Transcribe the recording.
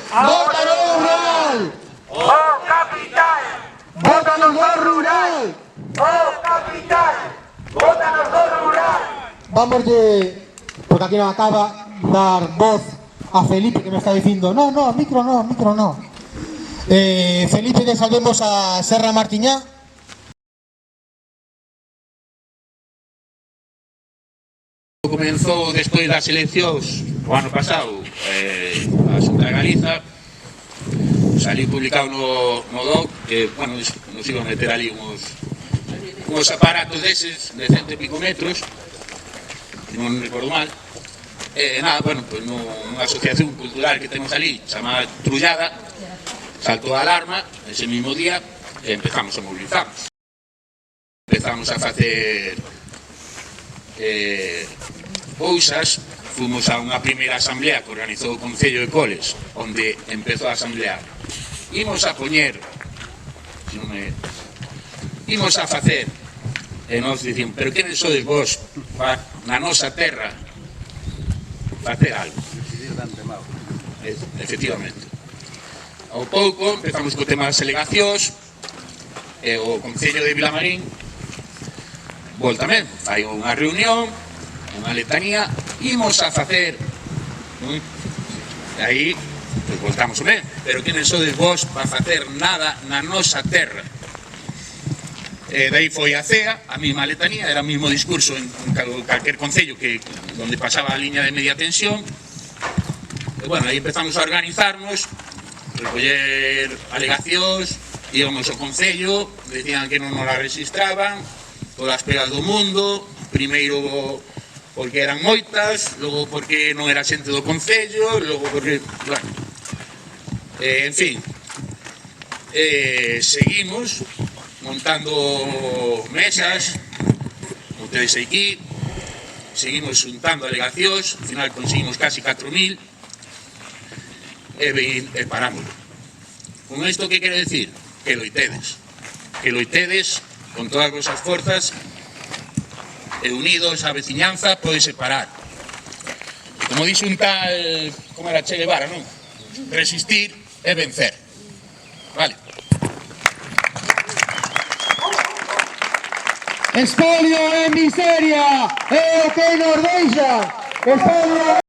Vótanos rural. O capital. Vótanos do rural. O capital. Vótanos do rural. Vamoslle, porque aquí non acaba, dar voz a Felipe, que me está dicindo no, micro no. Felipe, que salvemos a Serra Martiñá. Comenzou despois das eleccións o ano pasado a Xunta de Galiza, saliu publicado no DOC que, bueno, nos iban a meter ali uns aparatos deses de 100 e pico metros, non recordo mal, nada, bueno, pues nunha asociación cultural que temos ali chamada Trullada, saltou a alarma ese mismo día e empezamos a mobilizarnos. Empezamos a facer cousas, fomos a unha primeira asamblea que organizou o Concello de Coles, onde empezou a asamblea. Imos a poñer, imos a facer, e nos dicían, pero que sodes vos na nosa terra facer algo? Efectivamente. Ao pouco empezamos co tema das delegacións, e o Concello de Vilamarín tamén fai unha reunión, unha letanía, imos a facer, e aí pues, voltamos ben, pero que non sodes vos para facer nada na nosa terra. E daí foi a CEA, a mesma letanía, era o mesmo discurso en calquer concello donde pasaba a liña de media tensión. E bueno, aí empezamos a organizarnos, recoller alegacións, íbamos ao concello, decían que non nos la registraban, todas as pegas do mundo, primeiro porque eran moitas, logo porque non era xente do concello, logo porque, bueno, en fin, seguimos montando mesas, como tedes aquí, seguimos xuntando alegacións, ao final conseguimos casi 4.000 e paramos. Con isto que quero decir? Que loitedes con todas as vosas forzas e unidos a veciñanza pode separar. Como dixo un tal, como era Che Guevara, non? Resistir e vencer. Vale. Espolio e miseria é o que nos deixa. Espolio